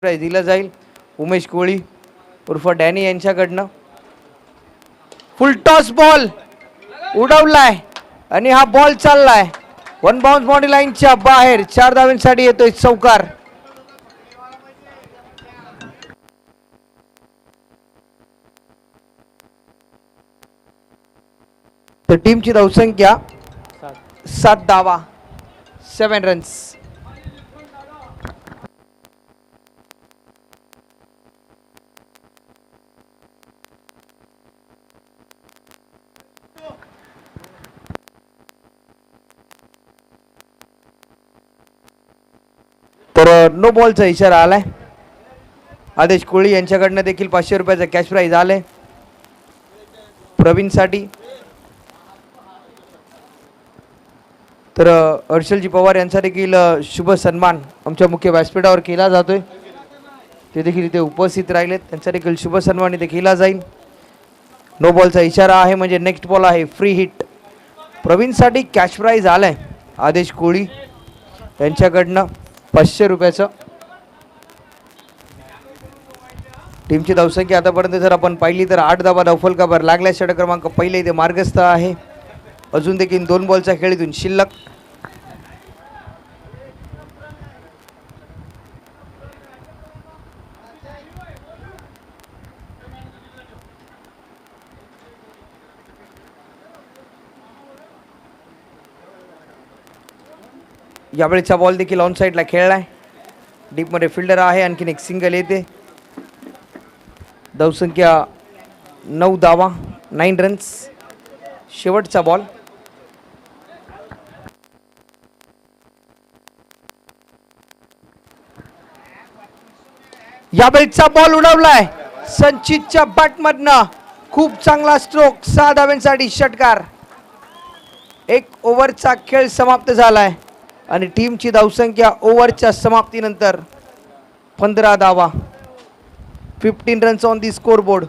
Price दिलं जाईल उमेश कोळी उर्फ डॅनी यांच्याकडनं. फुल टॉस बॉल उडवलाय आणि हा बॉल चाललाय वन बाउंस बाउंड्री लाईनच्या बाहेर. 4 धावांसाठी येतोय चौकार. तर टीमची धावसंख्या 7 धावा 7 रन्स. तर नो बॉलचा इशारा आलाय. आदेश कोळी यांच्याकडनं देखील 500 रुपयाचा कॅश प्राइज आलाय प्रवीणसाठी. तर हर्षलजी पवार यांचा देखील शुभ सन्मान आमच्या मुख्य व्यासपीठावर केला जातोय. ते देखील इथे उपस्थित राहिलेत. त्यांचा देखील शुभ सन्मान इथे केला जाईल. नो बॉलचा इशारा आहे म्हणजे नेक्स्ट बॉल आहे फ्री हिट. प्रवीणसाठी कॅश प्राइज आलाय आदेश कोळी यांच्याकडनं 500 रुपयाचं. टीमची धावसंख्या आतापर्यंत जर आपण पाहिली तर 8 धावा धावफलकावर लागल्या. षटक क्रमांक पहिले इथे मार्गस्थ आहे. अजून देखील 2 बॉलचा खेळ इथून शिल्लक. यावेळेचा बॉल देखील ऑन साईडला खेळलाय. डीपमध्ये फिल्डर आहे. आणखीन एक सिंगल येते. धावसंख्या 9 धावा 9 रन्स. शेवटचा बॉल. यावेळेचा बॉल उडवलाय संचितच्या बॅटमधनं. खूप चांगला स्ट्रोक. 6 धावांसाठी षटकार. 1 ओव्हरचा खेळ समाप्त झालाय आणि टीमची धावसंख्या ओव्हरच्या समाप्तीनंतर 15 धावा 15 runs on the score board.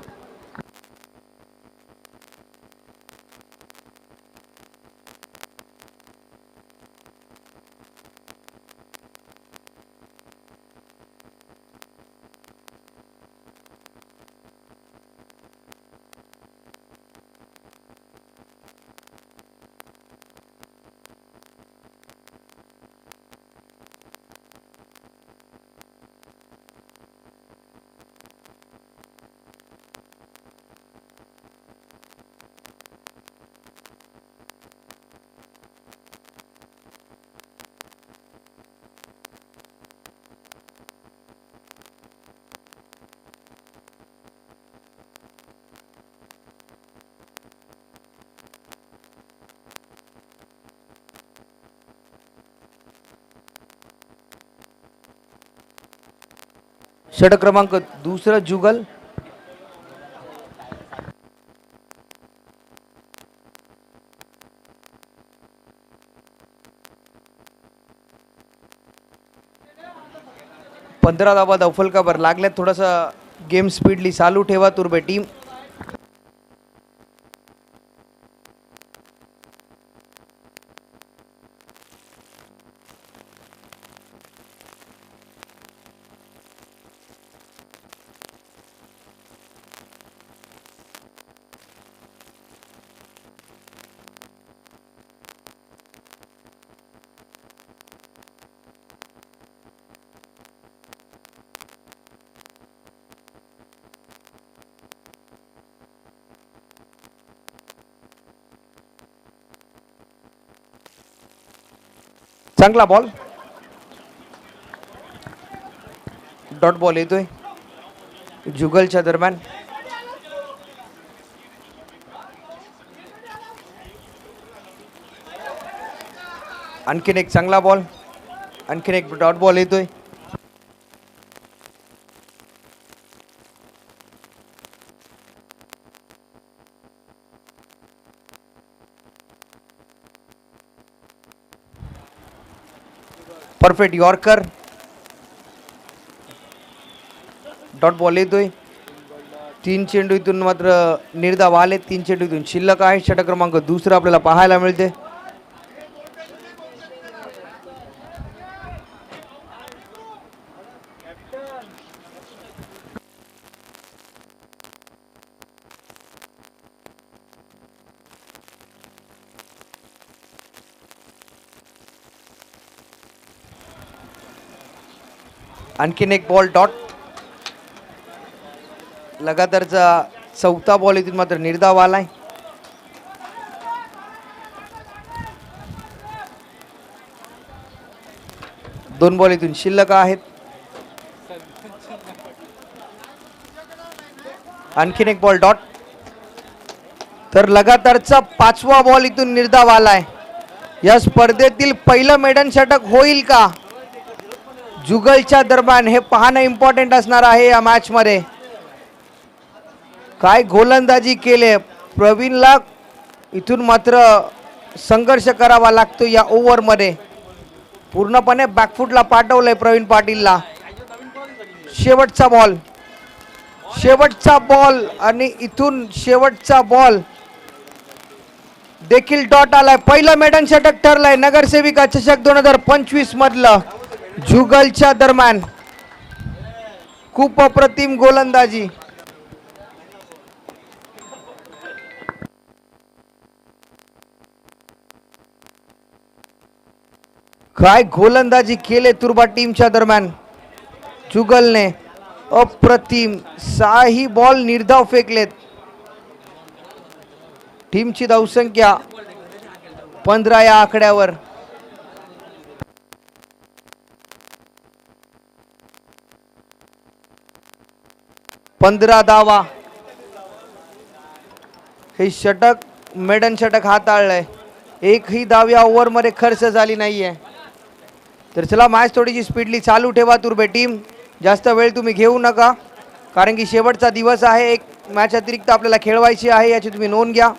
षटक क्रमांक दुसरा जुगल. पंधरा धावा धावफलकावर लागल्यात. थोडासा गेम स्पीडली चालू ठेवा तुर्बे टीम. चांगला बॉल. डॉट बॉल येतोय जुगलच्या दरम्यान. आणखीन एक चांगला बॉल. आणखीन एक डॉट बॉल येतोय. Perfect yorker. डॉट बॉल येतोय. 3 चेंडू इथून मात्र निर्धाव आले. 3 चेंडू इथून शिल्लक आहे. षटक क्रमांक दुसरा आपल्याला पाहायला मिळते. आणखीन एक बॉल डॉट. लगातारचा चौथा बॉल इथून मात्र निर्धाव आलाय. दोन बॉल इथून शिल्लक आहेत. आणखीन एक बॉल डॉट. तर लगातारचा पाचवा बॉल इथून निर्धाव आलाय. या स्पर्धेतील पहिलं मेडन षटक होईल का जुगलच्या दरम्यान हे पाहणं इम्पॉर्टंट असणार आहे या मॅच मध्ये. काय गोलंदाजी केले प्रवीणला. इथून मात्र संघर्ष करावा लागतो या ओव्हर मध्ये. पूर्णपणे बॅकफुटला पाठवलंय प्रवीण पाटीलला. शेवटचा बॉल, शेवटचा बॉल आणि इथून शेवटचा बॉल देखील डॉट आलाय. पहिलं मेडन षटक ठरलंय नगरसेविका चषक 2025 मधलं जुगलच्या दरम्यान. खूप अप्रतिम गोलंदाजी. काय गोलंदाजी केले तुर्बा टीमच्या दरम्यान जुगलने. अप्रतिम. 6 बॉल निर्धाव फेकलेत. टीमची धावसंख्या 15 या आकड्यावर. पंधरा धावा. हे षटक मेडन षटक हाताळलंय. एकही धाव या ओव्हर मध्ये खर्च झाली नाहीये. तर चला मॅच थोडीशी स्पीडली चालू ठेवा तुर्बे टीम. जास्त वेळ तुम्ही घेऊ नका कारण की शेवटचा दिवस आहे. एक मॅच अतिरिक्त आपल्याला खेळवायची आहे याची तुम्ही नोंद घ्या.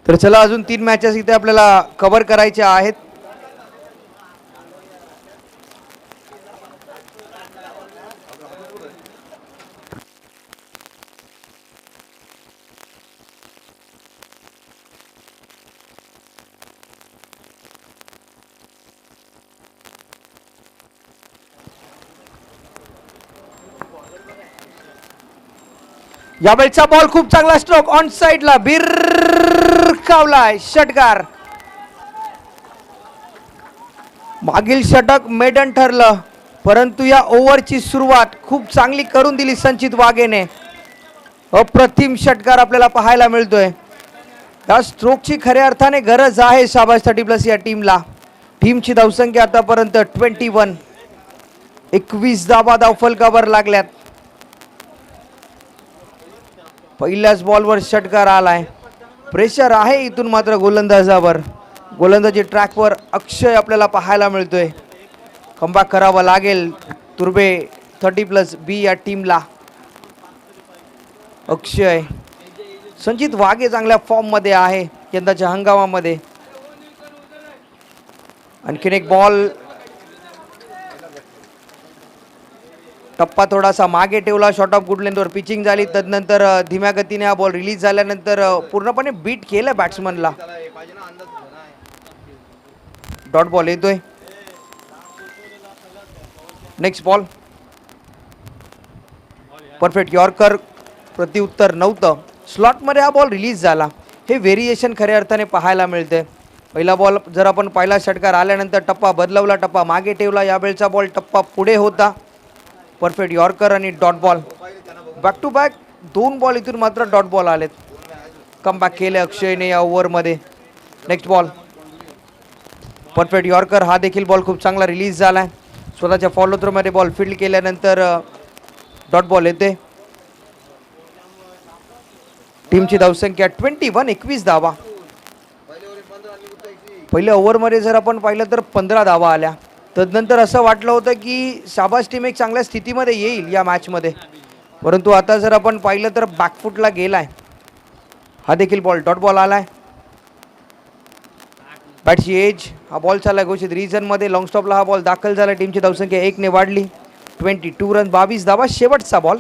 तर चला अजून 3 मॅचेस इथे आपल्याला कव्हर करायच्या आहेत. यावेळचा बॉल खूप चांगला स्ट्रोक ऑन साइडला भिरकावलाय षटकार. मागील षटक मेडन ठरलं परंतु या ओव्हरची सुरुवात खूप चांगली करून दिली संचित वाघेने. अप्रतिम षटकार आपल्याला पाहायला मिळतोय. या स्ट्रोकची खऱ्या अर्थाने गरज आहे शाबाश 30+ या टीमला. टीमची धावसंख्या आतापर्यंत 21. 21 धावा धावफलकावर लागल्यात. पहिल्याच बॉलवर षटकार आलाय. प्रेशर आहे इथून मात्र गोलंदाजावर. गोलंदाजी ट्रॅकवर अक्षय आपल्याला पाहायला मिळतोय. कमबॅक करावं लागेल तुर्बे 30+ बी या टीमला. अक्षय, संचित वाघे चांगल्या फॉर्म मध्ये आहे यंदाच्या हंगामामध्ये. आणखीन एक बॉल. टप्पा थोडासा मागे ठेवला. शॉर्ट ऑफ गुड लेंथवर पिचिंग झाली. तदनंतर धीम्या गतीने हा बॉल रिलीज झाल्यानंतर पूर्णपणे बीट केलं बॅट्समनला. डॉट बॉल येतोय. Next ball. Perfect yorker. प्रत्युत्तर नव्हतं. स्लॉटमध्ये हा बॉल रिलीज झाला. हे व्हेरिएशन खऱ्या अर्थाने पाहायला मिळते. पहिला बॉल जर आपण पहिला षटकार आल्यानंतर टप्पा बदलवला, टप्पा मागे ठेवला. यावेळचा बॉल टप्पा पुढे होता. परफेक्ट यॉर्कर आणि dot ball. Back to back 2 ball इथून मात्र डॉट बॉल आलेत. कमबॅक केले अक्षयने या ओव्हरमध्ये. Next ball. Perfect yorker. हा देखील बॉल खूप चांगला रिलीज झालाय. स्वतःच्या फॉलो थ्रोमध्ये बॉल फील्ड केल्यानंतर डॉट बॉल येते. टीमची धावसंख्या 21. 21 धावा. पहिल्या ओव्हरमध्ये जर आपण पाहिलं तर 15 धावा आल्या. तदनंतर असं वाटलं होतं की शाबाश टीम एक चांगल्या स्थितीमध्ये येईल या मॅचमध्ये. परंतु आता जर आपण पाहिलं तर बॅकफुटला गेलाय. हा देखील बॉल डॉट बॉल आलाय. बॅटची एज. हा बॉल चालला घोषित रिजनमध्ये. लॉंग स्टॉपला हा बॉल दाखल झाला. टीमची धावसंख्या 1 ने वाढली. 22 रन 22 धावा. शेवटचा बॉल.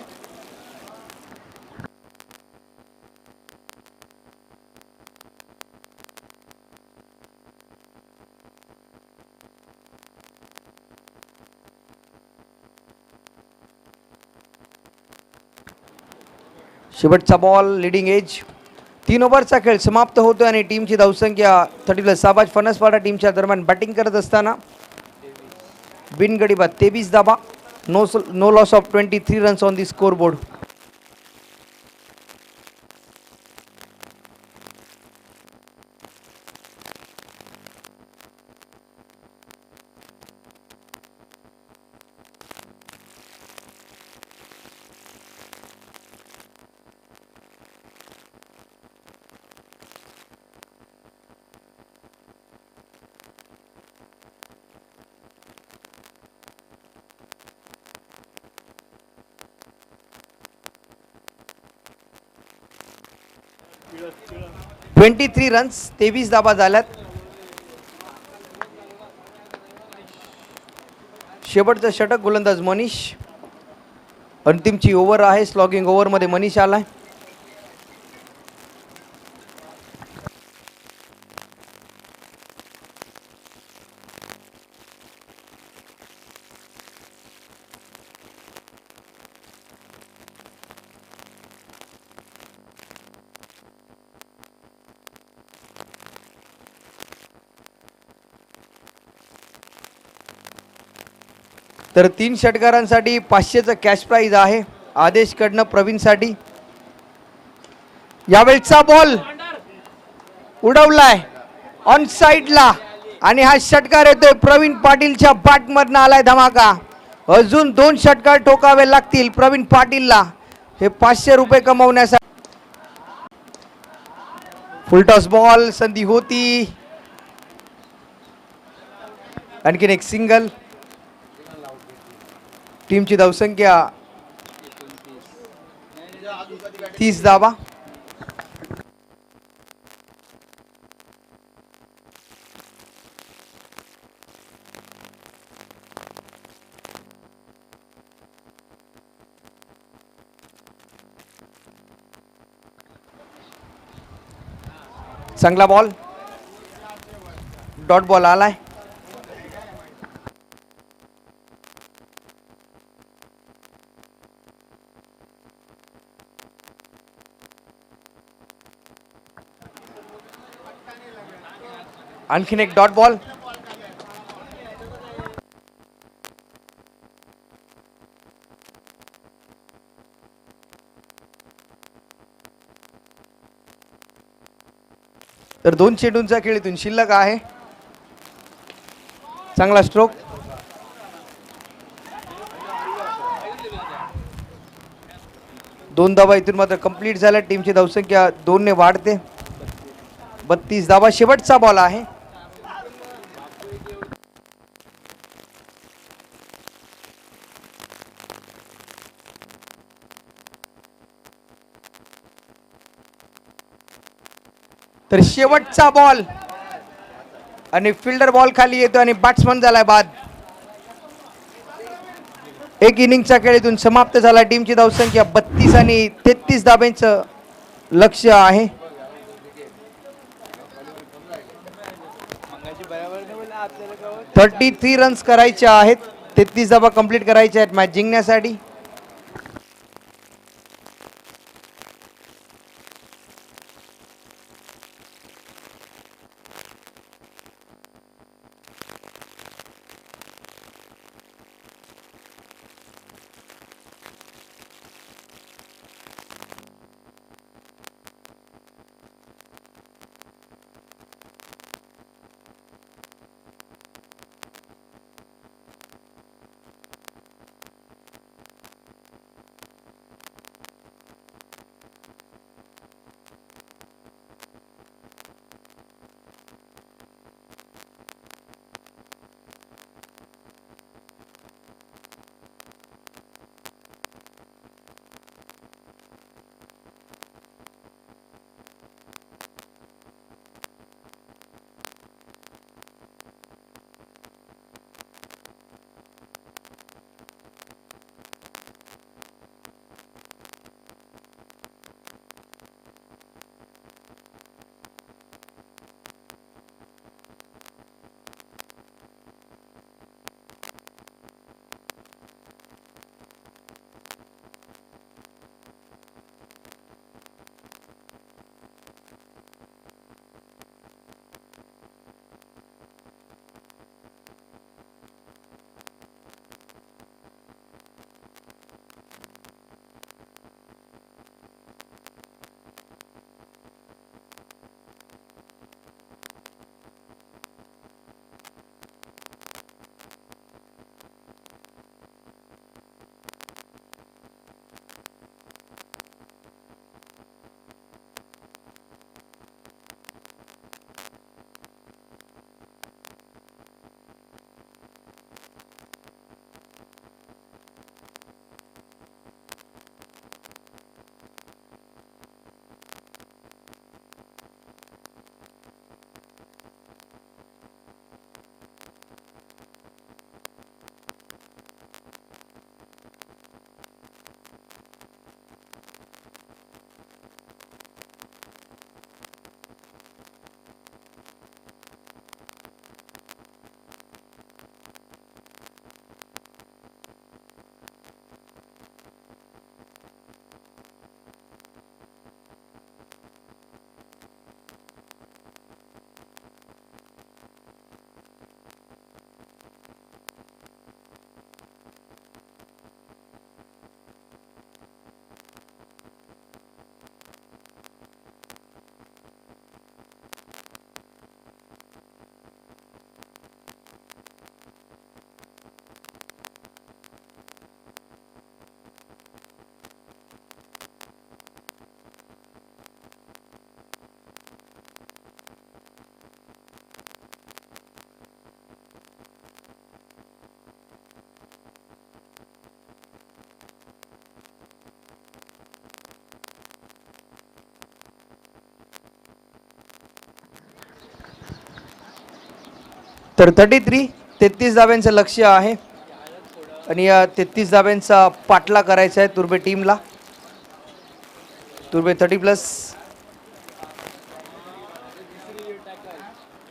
शेवटचा बॉल लिडिंग एज. 3 ओव्हरचा खेळ समाप्त होतो आणि टीमची धावसंख्या 30 साबाज फणसवाडा टीमच्या दरम्यान बॅटिंग करत असताना बिनगडी बाद 23 धावा. No loss of 23 runs on the score board. Twenty 23 runs 23 धाबा झाल्यात. शेवटचं षटक गोलंदाज मनीष. अंतिमची ओव्हर आहे. स्लॉगिंग ओव्हरमध्ये मनीष आलाय. तर 3 षटकारांसाठी 500चं कॅश प्राइज आहे. आदेश कडनं प्रवीणसाठी. यावेळचा बॉल उडवलाय ऑन साइडला आणि हा षटकार येतोय प्रवीण पाटीलच्या बॅटमधनं आलाय धमाका. अजून 2 षटकार ठोकावे लागतील प्रवीण पाटीलला हे 500 रुपये कमवण्यासाठी. फुलटॉस बॉल संधी होती. आणखीन एक सिंगल. टीमची धावसंख्या 30 धावा. चांगला बॉल डॉट बॉल आलाय. आणखीन एक डॉट बॉल. तर 2 चेंडूंचा खेळ इथून शिल्लक आहे. चांगला स्ट्रोक. दोन धावा इथून मात्र कंप्लीट झाल्या. टीमची धावसंख्या 2 ने वाढते. 32 धावा. शेवटचा बॉल आहे. तर शेवटचा बॉल आणि फिल्डर बॉल खाली येतो आणि बॅट्समन झालाय बाद. एक इनिंगचा खेळ इथून समाप्त झाला. टीमची धावसंख्या 32 आणि 33 धाब्यांचं लक्ष्य आहे. 33 रन्स करायचे आहेत. 33 धाबा कंप्लीट करायचे आहेत मॅच जिंकण्यासाठी. तर 33 धाब्यांचं लक्ष्य आहे आणि या 33 धाब्यांचा पाठला करायचा आहे तुर्बे टीमला. तुर्बे 30+.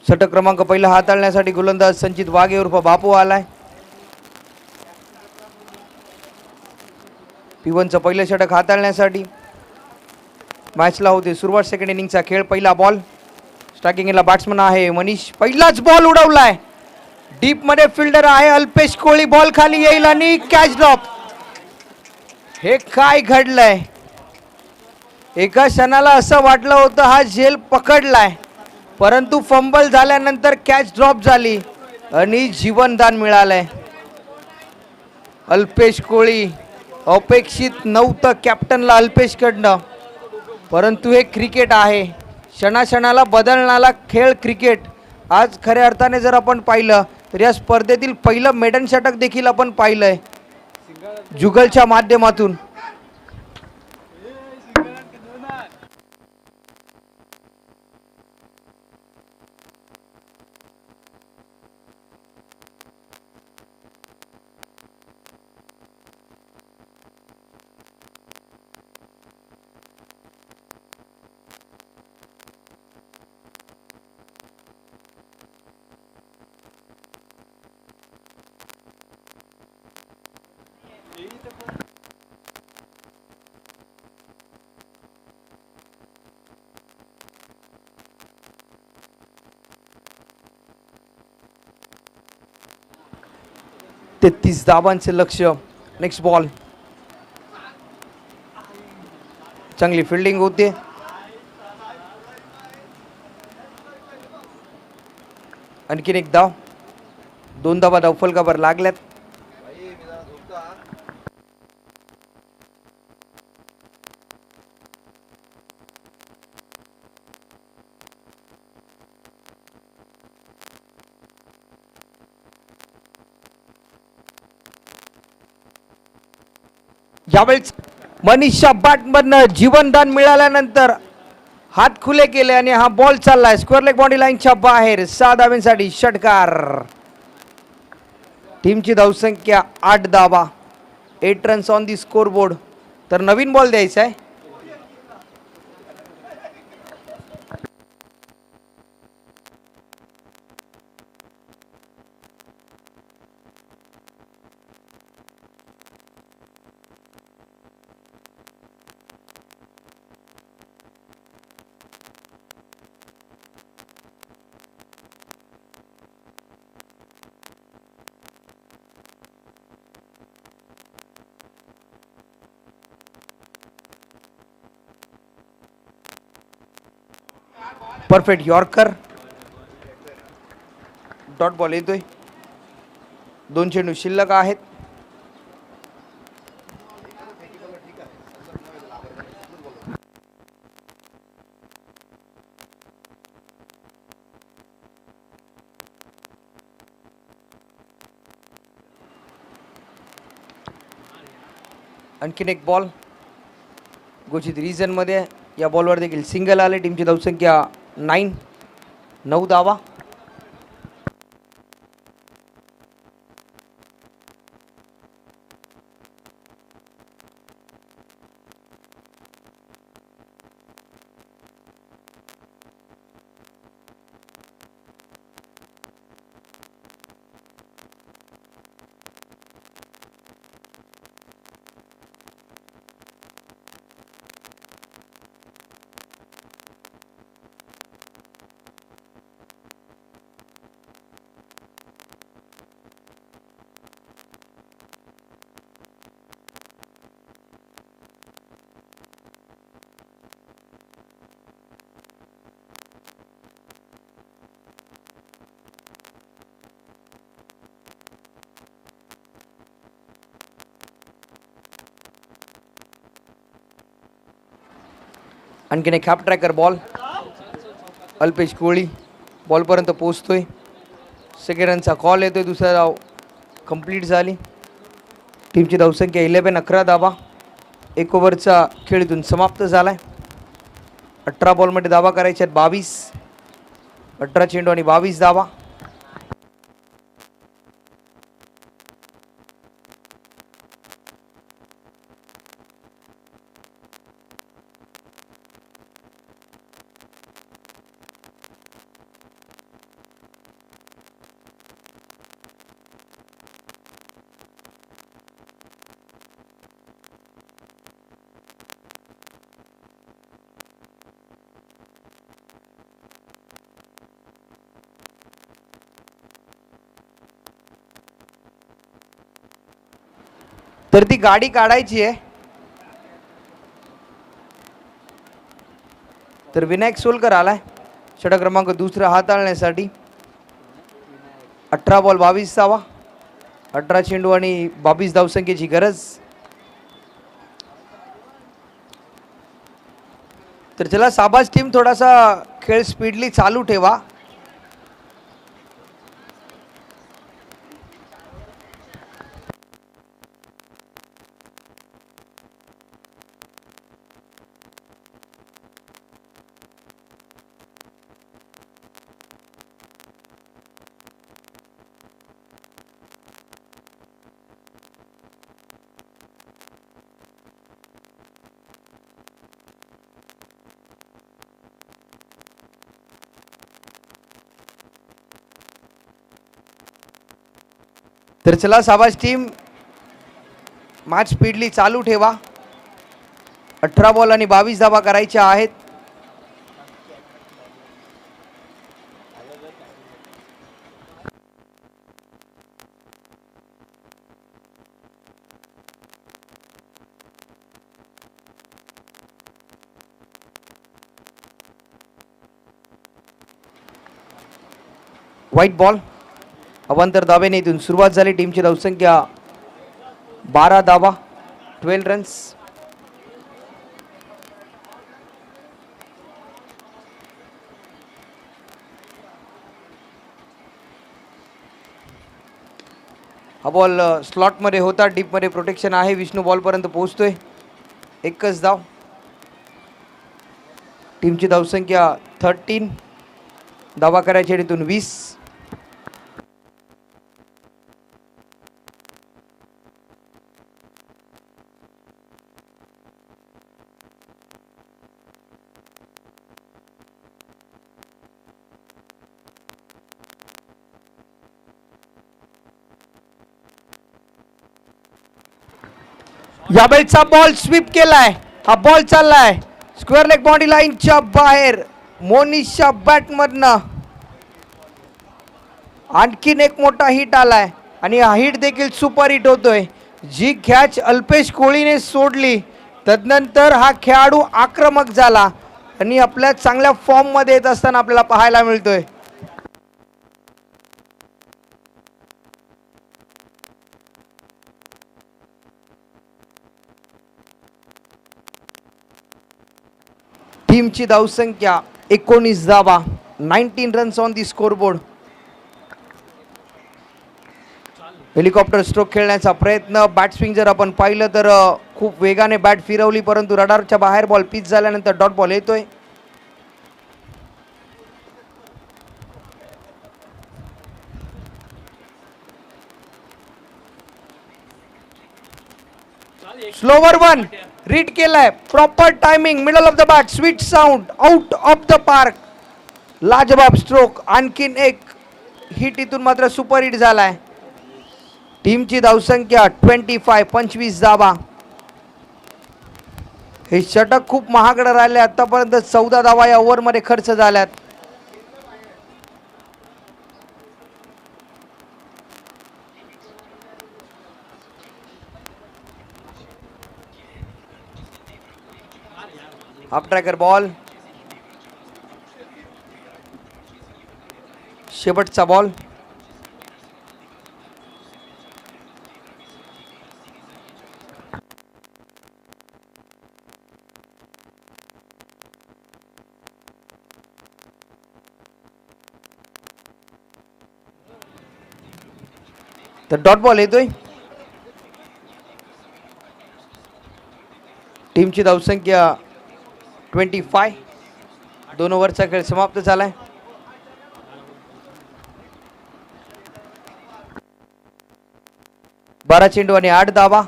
षटक क्रमांक पहिला हाताळण्यासाठी गोलंदाज संचित वाघे उर्फ बापू आलाय. P1चं पहिलं षटक हाताळण्यासाठी मॅचला होते सुरुवात. सेकंड इनिंगचा खेळ. पहिला बॉल. स्ट्रायकिंगला बॅट्समन आहे मनीष. पहिलाच बॉल उडवलाय. डीप मध्ये फिल्डर आहे अल्पेश कोळी. बॉल खाली येईल आणि कॅच ड्रॉप. हे काय घडलंय? एका क्षणाला असं वाटलं होतं हा झेल पकडलाय, परंतु फंबल झाल्यानंतर कॅच ड्रॉप झाली आणि जीवनदान मिळालंय. अल्पेश कोळी. अपेक्षित नव्हतं कॅप्टनला अल्पेशकडनं, परंतु हे क्रिकेट आहे. क्षणाक्षणाला बदलणारा खेळ क्रिकेट. आज खऱ्या अर्थाने जर आपण पाहिलं तर या स्पर्धेतील पहिलं मेडन षटक देखील आपण पाहिलंय जुगलच्या माध्यमातून. ते 30 धाबांचे लक्ष्य. Next ball. चांगली फिल्डिंग होते. आणखीन एक धाव. 2 धावा धावफलकावर लागल्यात. यावेळेस मनीषच्या बॅटमधनं जीवनदान मिळाल्यानंतर हात खुले केले आणि हा बॉल चाललाय स्क्वेअर लेग बॉडी लाईनच्या बाहेर. 6 धाब्यांसाठी षटकार. टीमची धावसंख्या 8 धावा. 8 runs on the score board. तर नवीन बॉल द्यायचा आहे. Perfect yorker. डॉट बॉल येतोय. 2 चेंडू शिल्लक आहेत. आणखीन एक बॉल घोषित रिजन मध्ये. या बॉलवर देखील सिंगल आले. टीमची धावसंख्या 9 धावा. आणखीन एक हॅप ट्रॅकर बॉल. अल्पेश कोळी बॉलपर्यंत पोहोचतोय. सेकंड रनचा कॉल येतोय. दुसरा धाव कंप्लीट झाली. टीमची धावसंख्या 11 धावा. 1 ओव्हरचा खेळ इथून समाप्त झालाय. 18 बॉलमध्ये धावा करायच्या आहेत 22. 18 चेंडू आणि 22 धावा. तर ती गाडी काढायची आहे. तर विनायक सोलकर आलाय षटक क्रमांक दुसरा हाताळण्यासाठी. 18 बॉल 22 धावा, 18 चेंडू आणि 22 धावसंख्येची गरज. तर चला साबास टीम, थोडासा खेळ स्पीडली चालू ठेवा. तर चला साबास टीम, मॅच स्पीडली चालू ठेवा. 18 बॉल आणि 22 धावा करायच्या आहेत. व्हाईट बॉल, अवांतर धावेने इथून सुरुवात झाली. टीमची धावसंख्या 12 धावा, 12 रन्स. हा बॉल स्लॉटमध्ये होता, डीपमध्ये प्रोटेक्शन आहे. विष्णू बॉलपर्यंत पोहोचतोय. एकच धाव. टीमची धावसंख्या 13, धावा करायची इथून 20. यावेळचा बॉल स्वीप केलाय. हा बॉल चाललाय स्क्वेअर लेग बॉडी लाईनच्या बाहेर. मोनिशच्या बॅट मधनं आणखीन एक मोठा हिट आलाय आणि हा हिट देखील सुपर हिट होतोय. जी कॅच अल्पेश कोळीने सोडली तदनंतर हा खेळाडू आक्रमक झाला आणि आपल्या चांगल्या फॉर्म मध्ये येत असताना आपल्याला पाहायला मिळतोय. टीमची धावसंख्या 19 धावा, 19 runs on the scoreboard. Helicopter stroke खेळण्याचा प्रयत्न. बॅट स्विंग जर आपण पाहिलं तर खूप वेगाने बॅट फिरवली, परंतु रडारच्या बाहेर बॉल पिच झाल्यानंतर डॉट बॉल येतोय. स्लोवर वन रीड केलाय. Proper timing, middle of the bat, sweet sound, out of the park. लाजवाब स्ट्रोक. आणखीन एक हिट इथून मात्र सुपर हिट झालाय. टीमची धावसंख्या 25, 25 धावा. हे षटक खूप महागडे राहिले. आतापर्यंत 14 धावा या ओव्हरमध्ये खर्च झाल्यात. हाफ ट्रॅकर बॉल, शेवटचा बॉल. तर डॉट बॉल येतोय. टीमची धावसंख्या 25. 2 ओव्हरचा खेळ समाप्त झालाय. बारा चेंडू आणि 8 धावा.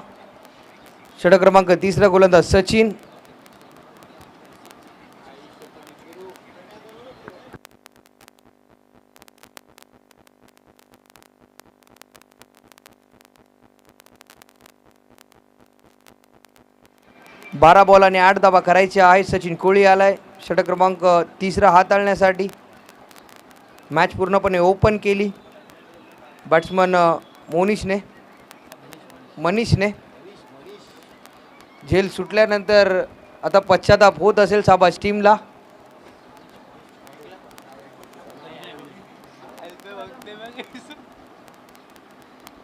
षटक क्रमांक 3 गोलंदाज सचिन. बारा बॉल आणि 8 धावा करायचे आहे. सचिन कोळी आलाय षटक क्रमांक 3 हाताळण्यासाठी. मॅच पूर्णपणे ओपन केली बॅट्समन मनीषने. झेल सुटल्यानंतर आता पश्चाताप होत असेल शाबास टीमला.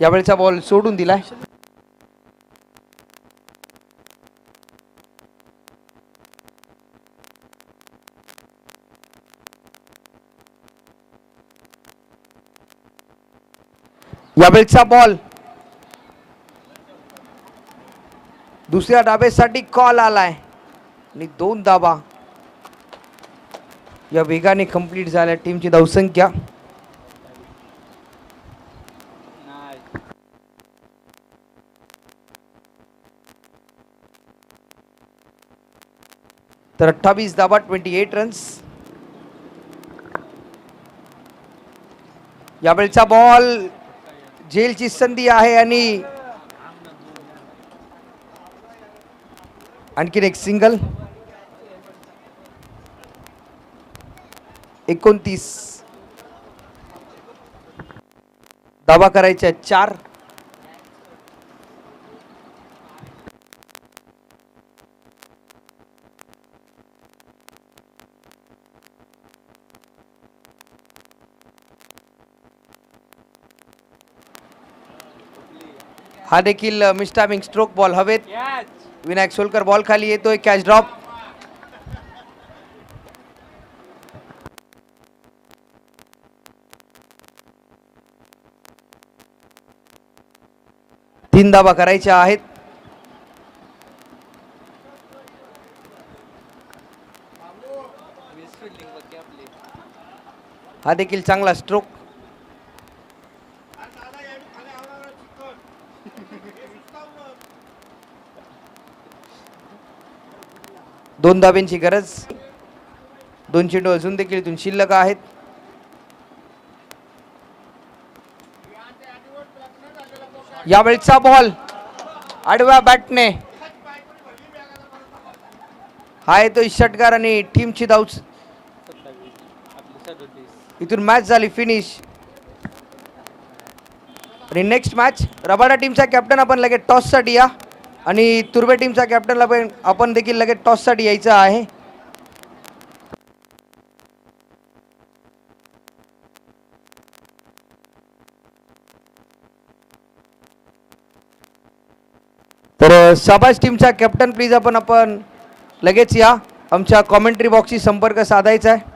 यावेळेचा बॉल सोडून दिलाय. यावेळेचा बॉल दुसऱ्या डाबेसाठी कॉल आलाय आणि 2 धाबा या वेगाने कंप्लीट झाल्या टीमची धावसंख्या. तर 28 धाबा 28 रन्स. यावेळेचा बॉल झेलची संधी आहे आणि आणखीन एक सिंगल. 29 धाबा करायच्या 4. हा देखील मिस्टामिंग स्ट्रोक बॉल हवेत. विनायक सोलकर बॉल खाली येतोय. Catch drop. तीन धाबा करायच्या आहेत. हा देखील चांगला स्ट्रोक. दोन धाब्यांची गरज. 2 चेंडू अजून देखील इथून शिल्लक आहेत. यावेळचा बॉल आडव्या बॅटने हा येतो षटकार आणि टीमची धाव. इथून मॅच झाली फिनिश. आणि नेक्स्ट मॅच रबाडा टीमचा कॅप्टन आपण लगेच टॉस साठी या आणि तुर्बे टीमच्या कॅप्टनला पण आपण देखील लगेच टॉस साठी यायचं आहे. तर शाबाश टीमचा कॅप्टन प्लीज आपण लगेच या. आमच्या कॉमेंट्री बॉक्सशी संपर्क साधायचा आहे.